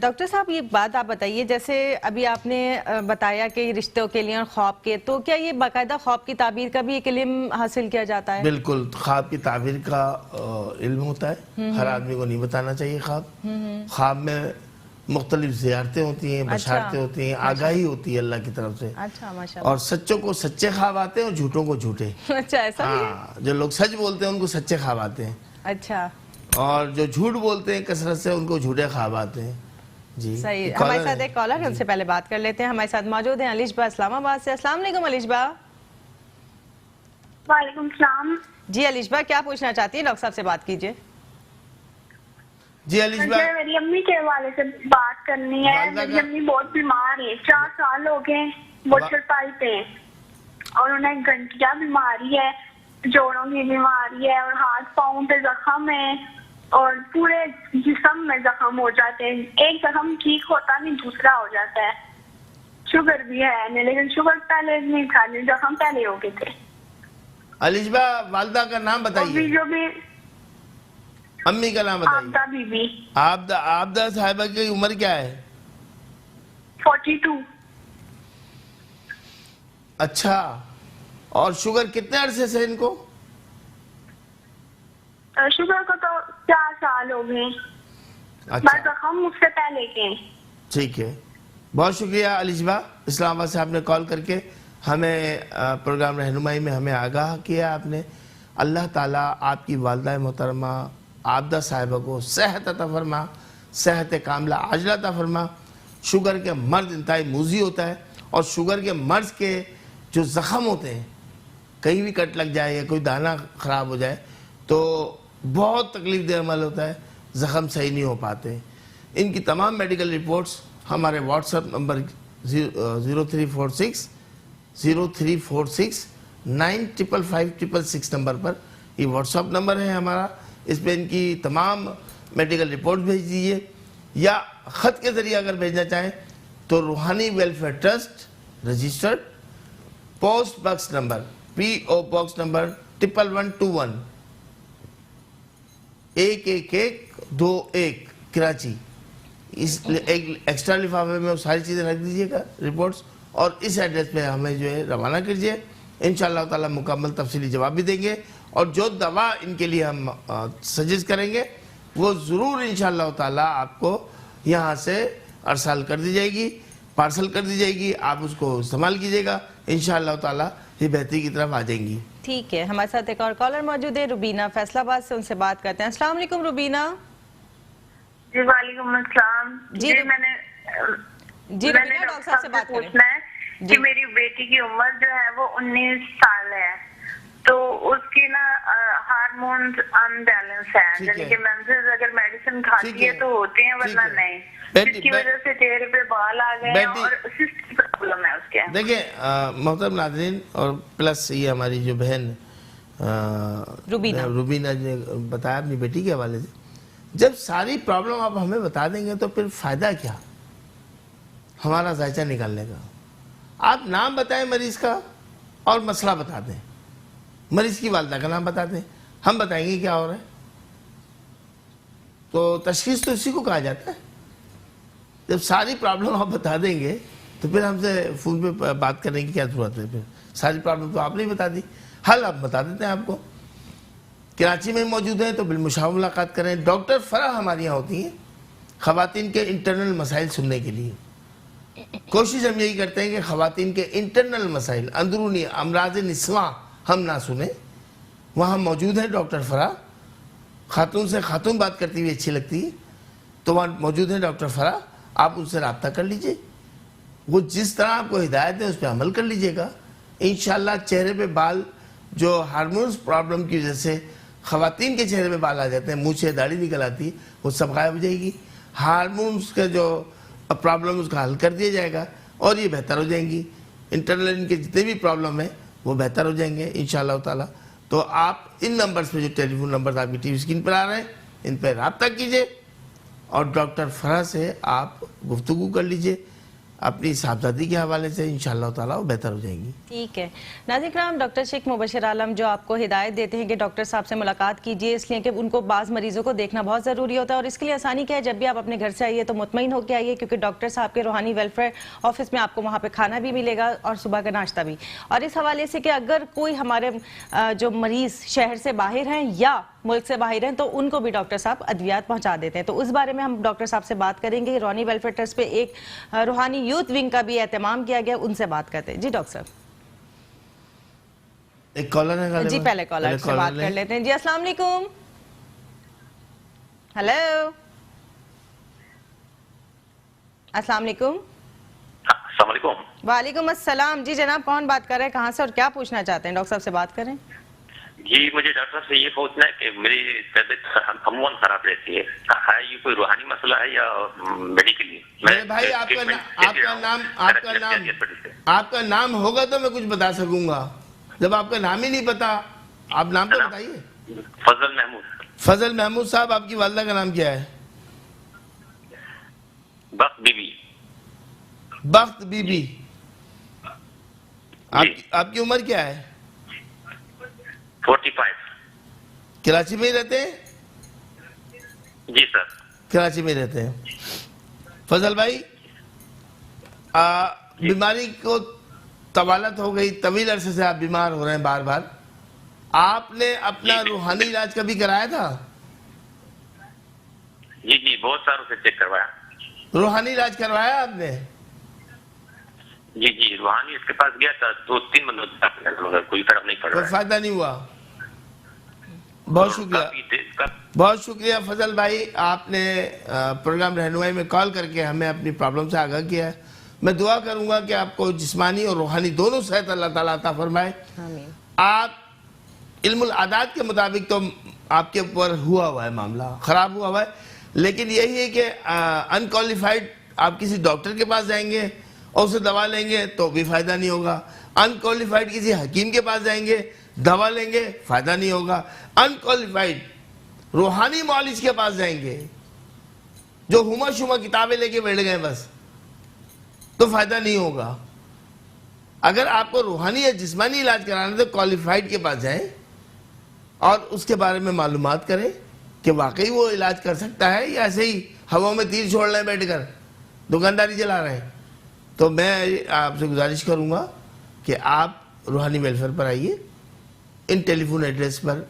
ڈاکٹر صاحب یہ بات آپ بتائیے، جیسے ابھی آپ نے بتایا کہ رشتوں کے لیے اور خواب کے، تو کیا یہ باقاعدہ خواب کی تعبیر کا بھی ایک علم حاصل کیا جاتا ہے؟ بالکل، خواب کی تعبیر کا علم ہوتا ہے، ہر آدمی کو نہیں بتانا چاہیے خواب. خواب میں مختلف زیارتیں ہوتی ہیں، بشارتیں ہوتی ہیں، آگاہی ہوتی ہے اللہ کی طرف سے. اچھا، ماشاء اللہ. اور سچوں کو سچے خواب آتے ہیں اور جھوٹوں کو جھوٹے. اچھا، ایسا بھی ہے؟ ہاں، جو لوگ سچ بولتے ہیں ان کو سچے خواب آتے ہیں، اچھا. اور جو جھوٹ بولتے ہیں کثرت سے ان کو جھوٹے خواب آتے ہیں. جی صحیح. ہمارے ساتھ ایک کالر ہے، ان سے پہلے بات کر لیتے ہیں. ہمارے ساتھ موجود ہیں علیش با اسلام آباد سے. السلام علیکم علیش با. وعلیکم السلام. جی علیش با، کیا پوچھنا چاہتی ہیں؟ ڈاکٹر صاحب سے بات کیجئے. جی علیش با، مجھے میری امی کے حوالے سے بات کرنی ہے. میری امی بہت بیمار ہے، 4 سال ہو گئے وہ چرپائی پہ، اور انہیں گنٹیا بیماری ہے، جوڑوں کی بیماری ہے، اور ہاتھ پاؤں پہ زخم ہے، اور پورے جسم میں زخم ہو جاتے ہیں. ایک زخم ٹھیک ہوتا نہیں، دوسرا ہو جاتا ہے. شوگر بھی ہے لیکن شوگر پہلے نہیں تھا، زخم پہلے ہو گئے تھے. علیش با، والدہ کا نام بتائیے. جو بھی امی کا نام بتائیے. آبدہ بی بی. آبدہ صاحبہ کی عمر کیا ہے؟ 42. اچھا، اور شوگر کتنے عرصے سے ان کو؟ شوگر کو تو 4 سال ہو گئے. اچھا، زخم مجھ سے پہلے کے. ٹھیک ہے. بہت شکریہ علیش با، اسلام آباد سے آپ نے کال کر کے ہمیں پروگرام رہنمائی میں ہمیں آگاہ کیا آپ نے. اللہ تعالیٰ آپ کی والدہ محترمہ عابدہ صاحبہ کو صحت عطا فرما، صحت کاملہ عاجلہ عطا فرما. شوگر کے مرض انتہائی موذی ہوتا ہے، اور شوگر کے مرض کے جو زخم ہوتے ہیں، کہیں بھی کٹ لگ جائے یا کوئی دانہ خراب ہو جائے تو بہت تکلیف دہ عمل ہوتا ہے، زخم صحیح نہیں ہو پاتے. ان کی تمام میڈیکل رپورٹس ہمارے واٹس ایپ نمبر 0346 9555 نمبر پر، یہ واٹس ایپ نمبر ہے ہمارا، اس پہ ان کی تمام میڈیکل رپورٹ بھیج دیجیے. یا خط کے ذریعے اگر بھیجنا چاہیں تو Rohani welfare trust registered, post box number PO box number 11121 11121 Karachi. اس ایک ایکسٹرا لفافے میں وہ ساری چیزیں رکھ دیجیے گا رپورٹس، اور اس ایڈریس پہ ہمیں جو ہے روانہ کیجیے. انشاءاللہ تعالی مکمل تفصیلی جواب بھی دیں گے، اور جو دوا ان کے لیے ہم سجیسٹ کریں گے وہ ضرور انشاءاللہ تعالی آپ کو یہاں سے ارسال کر دی جائے گی، پارسل کر دی جائے گی. آپ اس کو استعمال کیجیے گا، انشاءاللہ تعالی یہ بہتری کی طرف آ جائیں گی. ٹھیک ہے. ہمارے ساتھ ایک اور کالر موجود ہے، روبینہ فیصل آباد سے. ان سے بات کرتے ہیں. السلام علیکم روبینہ. جی وعلیکم السلام. جی میں نے روبینہ ڈاکٹر صاحب سے بات کریں. پوچھنا ہے کہ میری بیٹی کی عمر جو ہے وہ 19 سال ہے، تو اس کی نا ہارمونز ان بیلنس ہے، یعنی کہ مینسز اگر میڈیسن کھاتی ہے تو ہوتے ہیں ورنہ نہیں، جس کی وجہ سے چہرے پہ بال آ گئے ہیں اور سسٹ کی پرابلم ہے اس کے. دیکھیں محترم ناظرین، اور پلس یہ ہماری جو بہن روبینہ نے بتایا اپنی بیٹی کے حوالے سے، جب ساری پرابلم آپ ہمیں بتا دیں گے تو پھر فائدہ کیا ہمارا ذائچہ نکالنے کا. آپ نام بتائیں مریض کا اور مسئلہ بتا دیں، مریض کی والدہ کا نام بتا دیں، ہم بتائیں گے کیا ہو رہا ہے. تو تشخیص تو اسی کو کہا جاتا ہے. جب ساری پرابلم آپ بتا دیں گے تو پھر ہم سے فون پہ بات کرنے کی کیا ضرورت ہے. پھر ساری پرابلم تو آپ نے بتا دی، حل آپ بتا دیتے ہیں آپ کو. کراچی میں موجود ہیں تو بالمشاور ملاقات کریں. ڈاکٹر فرح ہمارے یہاں ہوتی ہیں خواتین کے انٹرنل مسائل سننے کے لیے. کوشش ہم یہی کرتے ہیں کہ خواتین کے انٹرنل مسائل، اندرونی امراض نسواں ہم نہ سنیں. وہاں موجود ہیں ڈاکٹر فرح. خاتون سے خاتون بات کرتی ہوئی اچھی لگتی ہے تو وہاں موجود ہیں ڈاکٹر فرح. آپ ان سے رابطہ کر لیجئے، وہ جس طرح آپ کو ہدایت ہے اس پہ عمل کر لیجئے گا. انشاءاللہ چہرے پہ بال جو ہارمونز پرابلم کی وجہ سے خواتین کے چہرے پہ بال آ جاتے ہیں، منہ سے داڑھی نکل آتی ہے، وہ سب غائب ہو جائے گی. ہارمونز کا جو پرابلم اس کا حل کر دیا جائے گا اور یہ بہتر ہو جائیں گی. انٹرنل ان کے جتنے بھی پرابلم ہیں وہ بہتر ہو جائیں گے انشاءاللہ تعالی. تو آپ ان نمبرز پہ جو ٹیلی فون نمبرز آپ کی ٹی وی اسکرین پر آ رہے ہیں ان پہ رابطہ کیجئے اور ڈاکٹر فرح سے آپ گفتگو کر لیجئے. اپنی صاحبزادی کے حوالے سے انشاءاللہ تعالیٰ وہ بہتر ہو جائیں گی. ٹھیک ہے. ناظرین کرام، ڈاکٹر شیخ مبشر عالم جو آپ کو ہدایت دیتے ہیں کہ ڈاکٹر صاحب سے ملاقات کیجئے، اس لیے کہ ان کو بعض مریضوں کو دیکھنا بہت ضروری ہوتا ہے، اور اس کے لیے آسانی کیا ہے، جب بھی آپ اپنے گھر سے آئیے تو مطمئن ہو کے آئیے، کیونکہ ڈاکٹر صاحب کے روحانی ویلفیئر آفس میں آپ کو وہاں پہ کھانا بھی ملے گا اور صبح کا ناشتہ بھی. اور اس حوالے سے کہ اگر کوئی ہمارے جو مریض شہر سے باہر ہیں یا ملک سے باہر ہیں تو ان کو بھی ڈاکٹر صاحب ادویات پہنچا دیتے ہیں، تو اس بارے میں ہم ڈاکٹر صاحب سے بات کریں گے. روحانی ویلفیئر ٹرسٹ پہ ایک روحانی یوتھ ونگ کا بھی اہتمام کیا گیا، ان سے بات کرتے ہیں. جی ڈاکٹر صاحب. ایک کالر ہے جی پہلے کالر سے بات کر لیتے ہیں. جی السلام علیکم. ہیلو، السلام علیکم. السلام علیکم. وعلیکم السلام. جی جناب، کون بات کر رہے ہیں، کہاں سے اور کیا پوچھنا چاہتے ہیں؟ ڈاکٹر صاحب سے بات کریں. جی مجھے ڈاکٹر صاحب سے یہ پوچھنا ہے کہ میری طبیعت عموماً خراب رہتی ہے یہ کوئی روحانی مسئلہ ہے یا میڈیکلی؟ میرے بھائی آپ کا نام ہوگا تو میں کچھ بتا سکوں گا. جب آپ کا نام ہی نہیں پتا، آپ نام تو بتائیے. فضل محمود. فضل محمود صاحب، آپ کی والدہ کا نام کیا ہے؟ بخت بی بی. بخت بی بی. آپ کی عمر کیا ہے؟ 45. کراچی میں ہی رہتے ہیں؟ جی سر. کراچی میں رہتے ہیں. فضل بھائی، بیماری کو طوالت ہو گئی، طویل عرصے سے آپ بیمار ہو رہے ہیں بار بار. آپ نے اپنا روحانی علاج کبھی کرایا تھا؟ جی جی بہت ساروں سے چیک کروایا. روحانی علاج کروایا آپ نے؟ جی جی روحانی اس کے پاس گیا تھا، 2-3 بندوں کوئی فرق نہیں پڑ رہا. کوئی فائدہ نہیں ہوا. بہت شکریہ، بہت شکریہ فضل بھائی، آپ نے پروگرام رہنمائی میں کال کر کے ہمیں اپنی پرابلم سے آگاہ کیا ہے. میں دعا کروں گا کہ آپ کو جسمانی اور روحانی دونوں صحت اللہ تعالیٰ عطا فرمائے. آپ علم العادات کے مطابق تو آپ کے اوپر ہوا ہے معاملہ، خراب ہوا ہے، لیکن یہی ہے کہ انکوالیفائڈ آپ کسی ڈاکٹر کے پاس جائیں گے اور اسے دوا لیں گے تو بھی فائدہ نہیں ہوگا. انکوالیفائڈ کسی حکیم کے پاس جائیں گے، دوا لیں گے، فائدہ نہیں ہوگا. انکوالیفائڈ روحانی معالج کے پاس جائیں گے جو ہما شما کتابیں لے کے بیٹھ گئے بس، تو فائدہ نہیں ہوگا. اگر آپ کو روحانی یا جسمانی علاج کرانا تو کوالیفائڈ کے پاس جائیں اور اس کے بارے میں معلومات کریں کہ واقعی وہ علاج کر سکتا ہے یا ایسے ہی ہوا میں تیر چھوڑ رہے ہیں بیٹھ کر، دکانداری چلا رہے ہیں. تو میں آپ سے گزارش کروں گا کہ آپ روحانی ویلفیئر پر آئیے. ان ٹیلی فون ایڈریس پر،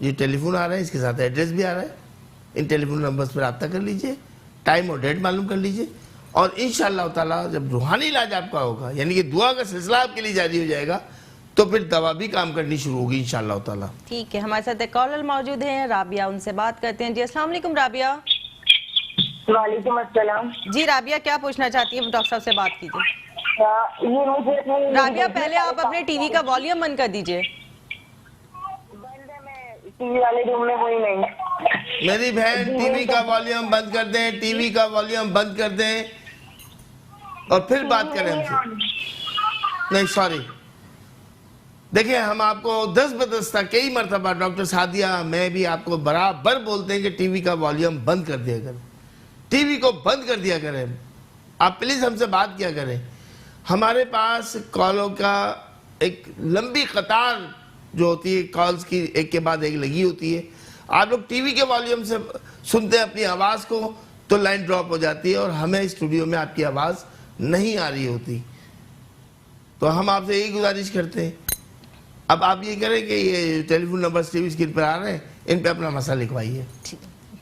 یہ ٹیلی فون آ رہا ہے، اس کے ساتھ ایڈریس بھی آ رہا ہے، ان ٹیلی فون نمبرز پر رابطہ کر لیجئے، ٹائم اور ڈیٹ معلوم کر لیجئے، اور انشاءاللہ تعالیٰ جب روحانی علاج آپ کا ہوگا، یعنی کہ دعا کا سلسلہ آپ کے لیے جاری ہو جائے گا، تو پھر دوا بھی کام کرنی شروع ہوگی انشاءاللہ تعالیٰ. ٹھیک ہے، ہمارے ساتھ ایک کالر موجود ہیں رابعہ، ان سے بات کرتے ہیں. جی السلام علیکم رابعہ. وعلیکم السلام. جی رابعہ، کیا پوچھنا چاہتی ہیں؟ ڈاکٹر صاحب سے بات کیجیے. یہ مجھے رابعہ پہلے آپ اپنے ٹی وی کا والیوم بند کر دیجئے. ٹی وی والے روم میں وہی نہیں. میری بہن ٹی وی کا والیوم بند کر دیں، ٹی وی کا والیوم بند کر دیں اور پھر بات کریں ہم سے. نہیں سوری، دیکھیں ہم آپ کو 10 بدستہ کئی مرتبہ ڈاکٹر سعدیہ میں بھی آپ کو برابر بولتے ہیں کہ ٹی وی کا والیوم بند کر دیا کریں، ٹی وی کو بند کر دیا کریں. آپ پلیز ہم سے بات کیا کریں. ہمارے پاس کالوں کا ایک لمبی قطار جو ہوتی ہے، کالز کی ایک کے بعد ایک لگی ہوتی ہے. آپ لوگ ٹی وی کے والیوم سے سنتے ہیں اپنی آواز کو تو لائن ڈراپ ہو جاتی ہے اور ہمیں اسٹوڈیو میں آپ کی آواز نہیں آ رہی ہوتی. تو ہم آپ سے یہی گزارش کرتے ہیں، اب آپ یہ کریں کہ یہ telephone number T V screen پر آ رہے ہیں، ان پہ اپنا مسئلہ لکھوائیے.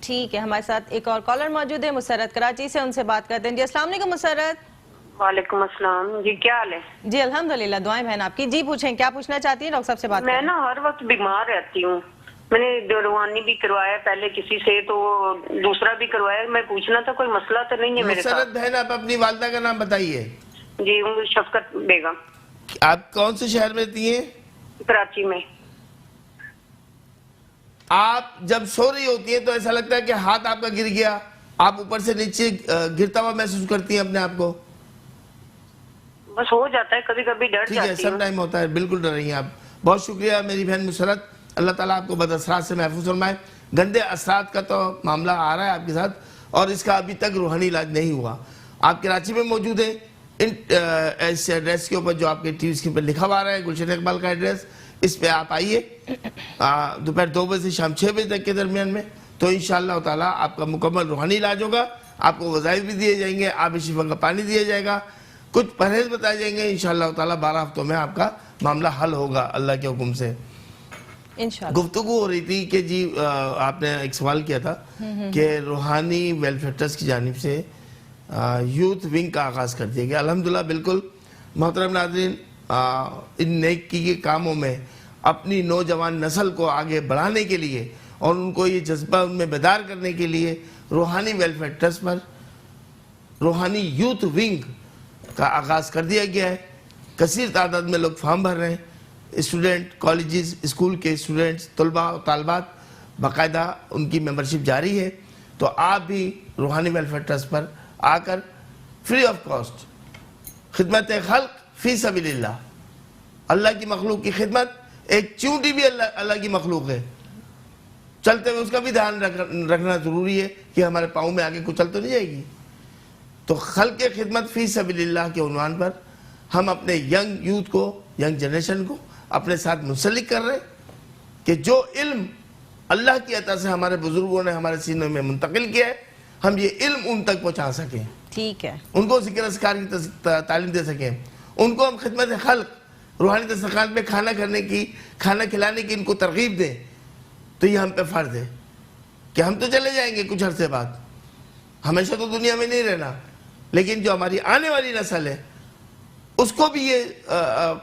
ٹھیک ہے، ہمارے ساتھ ایک اور کالر موجود ہے مسرت کراچی سے، ان سے بات کرتے ہیں. جی السلام علیکم مسرت. وعلیکم السلام. جی کیا حال ہے؟ جی الحمدللہ، دعائیں بہن آپ کی. جی پوچھیں کیا پوچھنا چاہتی ہیں؟ ڈاکٹر صاحب سے بات میں نا ہر وقت بیمار رہتی ہوں. میں نے روحانی بھی کروایا پہلے کسی سے، تو دوسرا بھی کروایا. میں پوچھنا تھا کوئی مسئلہ تو نہیں ہے میرے ساتھ؟ مسرت بہن، آپ اپنی والدہ کا نام بتائیے. جی شفقت بیگم. آپ کون سے شہر میں رہتی ہیں؟ کراچی میں. آپ جب سو رہی ہوتی ہیں تو ایسا لگتا ہے کہ ہاتھ آپ کا گر گیا، آپ اوپر سے نیچے گرتا ہوا محسوس کرتی ہیں اپنے آپ کو؟ بس ہو جاتا ہے، کبھی کبھی ڈر ٹھیک ہے، جاتی سم ہوں. ٹائم ہوتا ہے، بالکل ڈر رہی ہیں آپ. بہت شکریہ میری بہن مسرت، اللہ تعالیٰ آپ کو بد اثرات سے محفوظ فرمائے. گندے اثرات کا تو معاملہ آ رہا ہے آپ کے ساتھ اور اس کا ابھی تک روحانی علاج نہیں ہوا. آپ کراچی میں موجود ہیں، اس ایڈریس کے اوپر جو آپ کے ٹی وی اسکرین پر لکھا ہوا رہا ہے گلشن اقبال کا ایڈریس، اس پہ آپ آئیے دوپہر 2 بجے سے شام 6 بجے تک کے درمیان میں، تو انشاءاللہ تعالیٰ آپ کا مکمل روحانی علاج ہوگا، آپ کو وظائف بھی دیے جائیں گے، آب شفا کا پانی دیا جائے گا، کچھ پرہیز بتائے جائیں گے، انشاءاللہ تعالیٰ 12 ہفتوں میں آپ کا معاملہ حل ہوگا اللہ کے حکم سے۔ انشاءاللہ گفتگو ہو رہی تھی کہ جی آپ نے ایک سوال کیا تھا کہ روحانی ویلفیئر ٹرسٹ کی جانب سے یوتھ ونگ کا آغاز کر دیا گیا۔ الحمدللہ بالکل محترم ناظرین، ان نیکی کے کاموں میں اپنی نوجوان نسل کو آگے بڑھانے کے لیے اور ان کو یہ جذبہ ان میں بیدار کرنے کے لیے روحانی ویلفیئر ٹرسٹ پر روحانی یوتھ ونگ کا آغاز کر دیا گیا ہے۔ کثیر تعداد میں لوگ فارم بھر رہے ہیں، اسٹوڈنٹ، کالجز، اسکول کے اسٹوڈنٹس، طلباء و طالبات، باقاعدہ ان کی ممبرشپ جاری ہے۔ تو آپ بھی روحانی ویلفیئر ٹرسٹ پر آ کر فری آف کاسٹ خدمت خلق فی سبیل اللہ، اللہ کی مخلوق کی خدمت، ایک چونٹی بھی اللہ کی مخلوق ہے، چلتے ہوئے اس کا بھی دھیان رکھنا ضروری ہے کہ ہمارے پاؤں میں آگے کچھ چل تو نہیں جائے گی۔ تو خلق خدمت فی سبیل اللہ کے عنوان پر ہم اپنے ینگ یوتھ کو، ینگ جنریشن کو اپنے ساتھ منسلک کر رہے ہیں کہ جو علم اللہ کی عطا سے ہمارے بزرگوں نے ہمارے سینوں میں منتقل کیا ہے، ہم یہ علم ان تک پہنچا سکیں، ٹھیک ہے، ان کو ذکر اذکار کی تعلیم دے سکیں، ان کو ہم خدمت خلق روحانی دسترخوان پہ کھانا کھلانے کی ان کو ترغیب دیں۔ تو یہ ہم پہ فرض ہے کہ ہم تو چلے جائیں گے کچھ عرصے بعد، ہمیشہ تو دنیا میں نہیں رہنا، لیکن جو ہماری آنے والی نسل ہے اس کو بھی یہ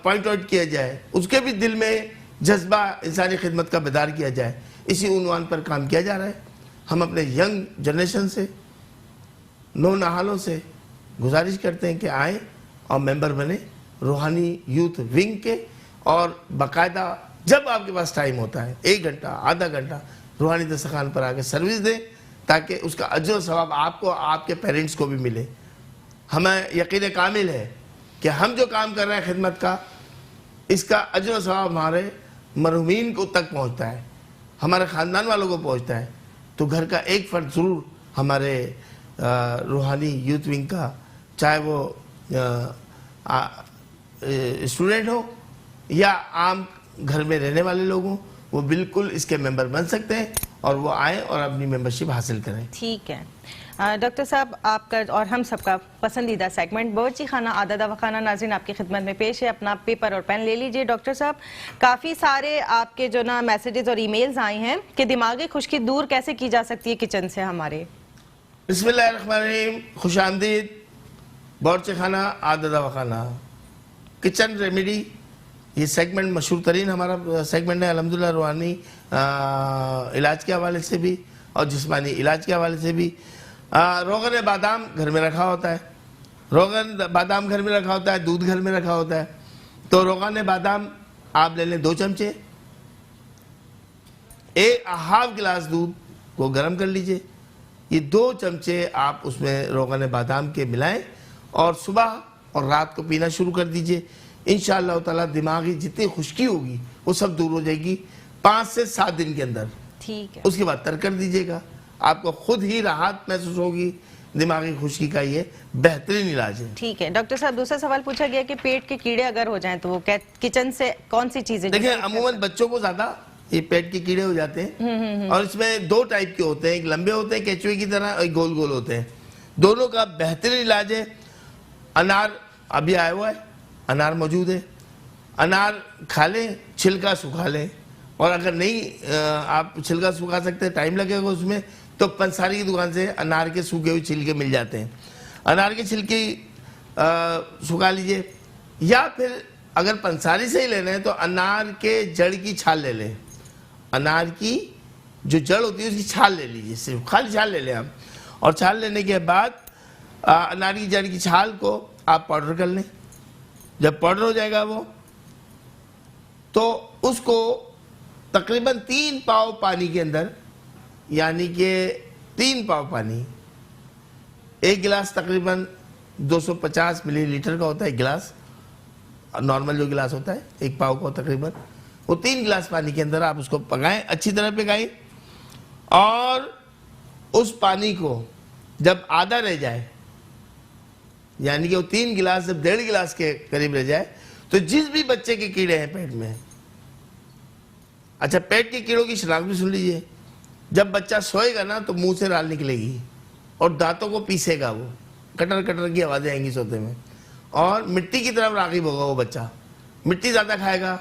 پوائنٹ آؤٹ کیا جائے، اس کے بھی دل میں جذبہ انسانی خدمت کا بیدار کیا جائے۔ اسی عنوان پر کام کیا جا رہا ہے۔ ہم اپنے ینگ جنریشن سے، نونہالوں سے گزارش کرتے ہیں کہ آئیں اور ممبر بنیں روحانی یوتھ ونگ کے، اور باقاعدہ جب آپ کے پاس ٹائم ہوتا ہے 1 گھنٹہ، آدھا گھنٹہ روحانی دسترخوان پر آ کے سروس دیں، تاکہ اس کا اجر و ثواب آپ کو، آپ کے پیرنٹس کو بھی ملے۔ ہمیں یقین کامل ہے کہ ہم جو کام کر رہے ہیں خدمت کا، اس کا اجر و ثواب ہمارے مرحومین کو تک پہنچتا ہے، ہمارے خاندان والوں کو پہنچتا ہے۔ تو گھر کا ایک فرد ضرور ہمارے روحانی یوتھ ونگ کا، چاہے وہ اسٹوڈنٹ ہو یا عام گھر میں رہنے والے لوگ ہوں، وہ بالکل اس کے ممبر بن سکتے ہیں اور وہ آئیں اور اپنی ممبرشپ حاصل کریں۔ ٹھیک ہے ڈاکٹر صاحب، آپ کا اور ہم سب کا پسندیدہ سیگمنٹ باورچی خانہ عادہ دواخانہ ناظرین آپ کی خدمت میں پیش ہے۔ اپنا پیپر اور پین لے لیجئے۔ ڈاکٹر صاحب، کافی سارے آپ کے جو نا میسیجز اور ای میلز آئے ہیں کہ دماغی خشکی دور کیسے کی جا سکتی ہے کچن سے ہمارے۔ بسم اللہ الرحمن الرحیم، خوش آمدید باورچی خانہ عادہ دواخانہ کچن ریمیڈی۔ یہ سیگمنٹ مشہور ترین ہمارا سیگمنٹ ہے الحمدللہ، روحانی علاج کے حوالے سے بھی اور جسمانی علاج کے حوالے سے بھی۔ روغن بادام گھر میں رکھا ہوتا ہے، روغن بادام گھر میں رکھا ہوتا ہے، دودھ گھر میں رکھا ہوتا ہے، تو روغن بادام آپ لے لیں 2 چمچے، 1/2 گلاس دودھ کو گرم کر لیجئے، یہ 2 چمچے آپ اس میں روغن بادام کے ملائیں اور صبح اور رات کو پینا شروع کر دیجئے۔ انشاءاللہ تعالیٰ دماغی جتنی خشکی ہوگی وہ سب دور ہو جائے گی 5 سے 7 دن کے اندر۔ ٹھیک ہے، اس کے بعد ترک کر دیجئے گا، آپ کو خود ہی راحت محسوس ہوگی۔ دماغی خشکی کا یہ بہترین علاج ہے۔ ٹھیک ہے ڈاکٹر صاحب، دوسرا سوال پوچھا گیا کہ پیٹ کے کیڑے اگر ہو جائیں تو وہ کچن سے کون سی چیزیں؟ دیکھیں عموماً بچوں کو زیادہ یہ پیٹ کے کیڑے ہو جاتے ہیں، اور اس میں 2 ٹائپ کے ہوتے ہیں، ایک لمبے ہوتے ہیں کیچوے کی طرح، اور ایک گول گول ہوتے ہیں۔ دونوں کا بہترین علاج ہے انار۔ ابھی آیا ہوا ہے، انار موجود ہے، انار کھا لیں، چھلکا سکھا لیں، اور اگر نہیں آپ چھلکا سکھا سکتے، ٹائم لگے گا اس میں، تو پنساری کی دکان سے انار کے سوکھے ہوئے چھلکے مل جاتے ہیں، انار کے چھلکے سکھا لیجئے، یا پھر اگر پنساری سے ہی لینا ہے تو انار کے جڑ کی چھال لے لیں، انار کی جو جڑ ہوتی ہے اس کی چھال لے لیجئے، صرف خالی چھال لے لیں آپ، اور چھال لینے کے بعد انار کی جڑ کی چھال کو آپ پاؤڈر کر لیں۔ جب پاؤڈر ہو جائے گا وہ، تو اس کو تقریباً 3 پاؤ پانی کے اندر، یعنی کہ 3 پاؤ پانی، 1 گلاس تقریباً 250 ملی لیٹر کا ہوتا ہے، 1 گلاس نارمل جو گلاس ہوتا ہے 1 پاؤ کا تقریباً، وہ 3 گلاس پانی کے اندر آپ اس کو پکائیں، اچھی طرح پکائیں، اور اس پانی کو جب آدھا رہ جائے یعنی کہ وہ 3 گلاس جب 1.5 گلاس کے قریب رہ جائے تو جس بھی بچے کے کیڑے ہیں پیٹ میں. اچھا پیٹ کے کیڑوں کی شناخت بھی سن لیجئے. جب بچہ سوئے گا نا تو منہ سے رال نکلے گی اور دانتوں کو پیسے گا, وہ کٹر کٹر کی آوازیں آئیں گی سوتے میں, اور مٹی کی طرف راغب ہوگا وہ بچہ, مٹی زیادہ کھائے گا,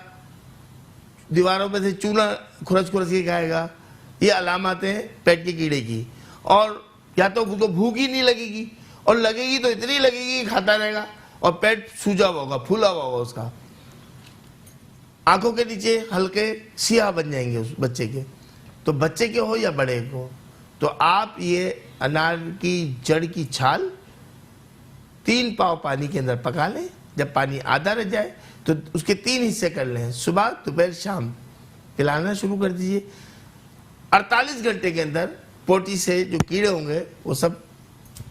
دیواروں پہ سے چونا کھرچ کے کھائے گا. یہ علامات ہیں پیٹ کے کیڑے کی. اور یا تو اس کو بھوک ہی نہیں لگے گی, اور لگے گی تو اتنی لگے گی کہ کھاتا رہے گا, اور پیٹ سوجا ہوا ہوگا, پھولا ہوا ہوگا اس کا. آنکھوں کے نیچے ہلکے سیاہ بن جائیں گے اس بچے کے. تو بچے کے ہو یا بڑے کو, تو آپ یہ انار کی جڑ کی چھال 3 پاؤ پانی کے اندر پکا لیں. جب پانی آدھا رہ جائے تو اس کے 3 حصے کر لیں, صبح دوپہر شام پلانا شروع کر دیجئے. 48 گھنٹے کے اندر پوٹی سے جو کیڑے ہوں گے وہ سب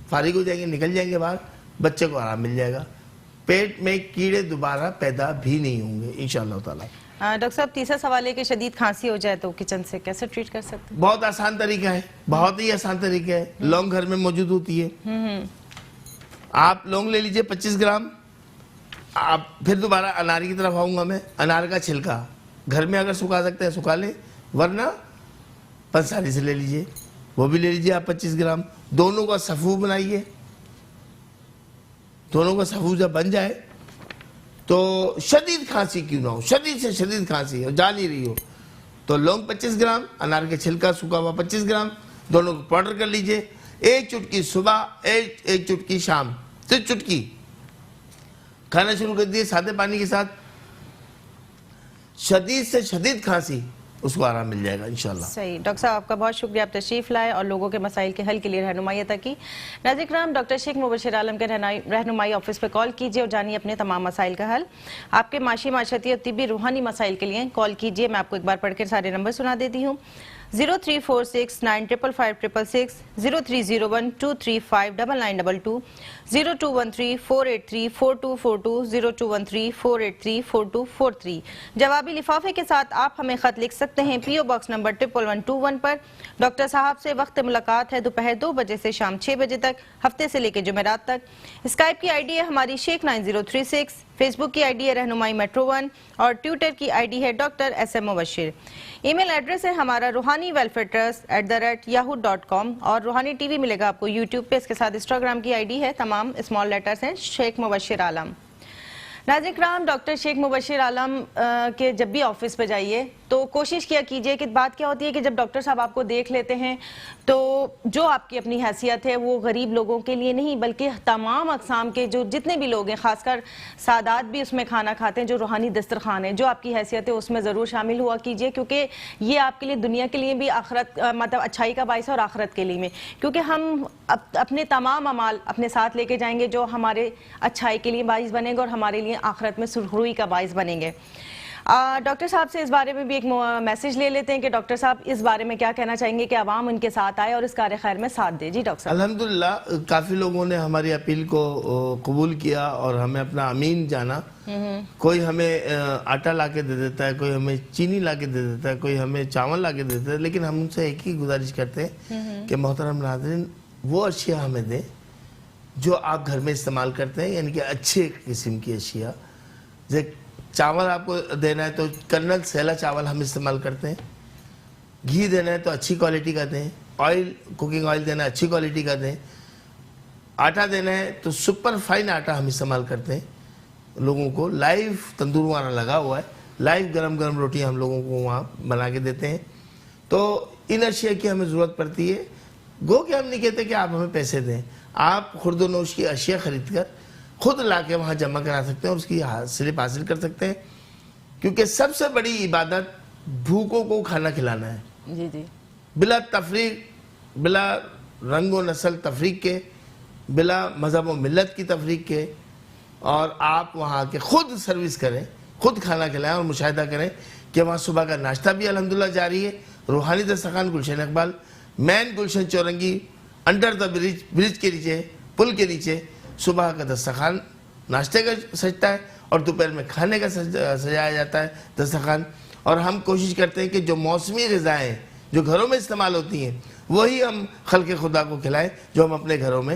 فارغ ہو جائیں گے, نکل جائیں گے باہر, بچے کو آرام مل جائے گا. پیٹ میں کیڑے دوبارہ پیدا بھی نہیں ہوں گے انشاءاللہ تعالی. ڈاکٹر صاحب تیسرا سوال ہے کہ شدید کھانسی ہو جائے تو کچن سے کیسے ٹریٹ کر سکتے ہیں؟ بہت آسان طریقہ ہے, بہت ہی آسان طریقہ ہے. لونگ گھر میں موجود ہوتی ہے, آپ لونگ لے لیجئے 25 گرام. آپ پھر دوبارہ انار کی طرف آؤں گا میں. انار کا چھلکا گھر میں اگر سکھا سکتے ہیں سکھا لیں, ورنہ پنساری سے لے لیجئے, وہ بھی لے لیجئے آپ 25 گرام. دونوں کا صفو بنائیے. دونوں کا صفو جب بن جائے تو شدید کھانسی کیوں نہ ہو, شدید سے شدید کھانسی اور جا نہیں رہی ہو, تو لونگ 25 گرام, انار کے چھلکا سکھا ہوا 25 گرام, دونوں کو پاؤڈر کر لیجئے. 1 چٹکی صبح, 1 چٹکی شام, صرف چٹکی کھانا شروع کر دیے سادے پانی کے ساتھ. شدید سے شدید کھانسی اس کو آرام مل جائے گا انشاءاللہ. صحیح. ڈاکٹر صاحب آپ کا بہت شکریہ, آپ تشریف لائے اور لوگوں کے مسائل کے حل کے لیے رہنمائی عطا کی. ناظرین کرام, ڈاکٹر شیخ مبشر عالم کے رہنمائی آفس پہ کال کیجئے اور جانیے اپنے تمام مسائل کا حل. آپ کے معاشی, معاشرتی اور طبی روحانی مسائل کے لیے کال کیجئے. میں آپ کو ایک بار پڑھ کے سارے نمبر سنا دیتی ہوں. 0346955566, 030123599922, 021348342242, 0213483443. جوابی لفافے کے ساتھ آپ ہمیں خط لکھ سکتے ہیں PO باکس نمبر 11121 پر. ڈاکٹر صاحب سے وقت ملاقات ہے دوپہر 2 بجے سے شام 6 بجے تک, ہفتے سے لے کے جمعرات تک. اسکائپ کی آئی ڈی ہے ہماری شیخ 9036, فیس بک کی آئی ڈی ہے رہنمائی میٹرو 1, اور ٹویٹر کی آئی ڈی ہے ڈاکٹر SM مبشر. ای میل ایڈریس ہے ہمارا روحانی ویلفیئر ٹرسٹ@yahoo.com, اور روحانی ٹی وی ملے گا آپ کو یوٹیوب پہ. اس کے ساتھ انسٹاگرام کی آئی ڈی ہے, تمام اسمال لیٹرز ہیں, شیخ مبشر عالم. ناظرین کرام, ڈاکٹر شیخ مبشر عالم کے جب بھی آفس پہ جائیے تو کوشش کیا کیجئے کہ بات کیا ہوتی ہے کہ جب ڈاکٹر صاحب آپ کو دیکھ لیتے ہیں تو جو آپ کی اپنی حیثیت ہے وہ غریب لوگوں کے لیے نہیں بلکہ تمام اقسام کے جو جتنے بھی لوگ ہیں, خاص کر سادات بھی اس میں کھانا کھاتے ہیں, جو روحانی دسترخوان ہے, جو آپ کی حیثیت ہے اس میں ضرور شامل ہوا کیجئے, کیونکہ یہ آپ کے لیے دنیا کے لیے بھی آخرت مطلب اچھائی کا باعث ہے اور آخرت کے لیے میں, کیونکہ ہم اپنے تمام اعمال اپنے ساتھ لے کے جائیں گے جو ہمارے اچھائی کے لیے باعث بنیں گے اور ہمارے لیے آخرت میں سرخروئی کا باعث بنیں گے. ڈاکٹر صاحب سے اس بارے میں بھی ایک میسج لے لیتے ہیں کہ ڈاکٹر صاحب اس بارے میں کیا کہنا چاہیں گے کہ عوام ان کے ساتھ آئے اور اس کار خیر میں ساتھ دے. جی ڈاکٹر صاحب. الحمدللہ کافی لوگوں نے ہماری اپیل کو قبول کیا اور ہمیں اپنا امین جانا. کوئی ہمیں آٹا لا کے دے دیتا ہے, کوئی ہمیں چینی لا کے دے دیتا ہے, کوئی ہمیں چاول لا کے دے دیتا ہے, لیکن ہم ان سے ایک ہی گزارش کرتے ہیں کہ محترم ناظرین وہ اشیاء ہمیں دیں جو آپ گھر میں استعمال کرتے ہیں, یعنی کہ اچھے قسم کی اشیاء. چاول آپ کو دینا ہے تو کرنل سیلا چاول ہم استعمال کرتے ہیں, گھی دینا ہے تو اچھی کوالٹی کا دیں, آئل کوکنگ آئل دینا ہے اچھی کوالٹی کا دیں, آٹا دینا ہے تو سپر فائن آٹا ہم استعمال کرتے ہیں. لوگوں کو لائیو تندور وہاں لگا ہوا ہے, لائیو گرم گرم روٹی ہم لوگوں کو وہاں بنا کے دیتے ہیں. تو ان اشیاء کی ہمیں ضرورت پڑتی ہے. گو کہ ہم نہیں کہتے کہ آپ ہمیں پیسے دیں, آپ خرد و نوش کی اشیاء خرید کر خود لا کے وہاں جمع کرا سکتے ہیں اور اس کی سلپ حاصل کر سکتے ہیں, کیونکہ سب سے بڑی عبادت بھوکوں کو کھانا کھلانا ہے. جی جی. بلا تفریق, بلا رنگ و نسل تفریق کے, بلا مذہب و ملت کی تفریق کے, اور آپ وہاں کے خود سروس کریں, خود کھانا کھلائیں اور مشاہدہ کریں کہ وہاں صبح کا ناشتہ بھی الحمدللہ جاری ہے. روحانی دسترخوان گلشن اقبال, مین گلشن چورنگی, انڈر دا برج کے نیچے, پل کے نیچے صبح کا دسترخوان ناشتے کا سجتا ہے اور دوپہر میں کھانے کا سجایا جاتا ہے دسترخوان. اور ہم کوشش کرتے ہیں کہ جو موسمی غذائیں جو گھروں میں استعمال ہوتی ہیں وہی ہم خلق خدا کو کھلائیں جو ہم اپنے گھروں میں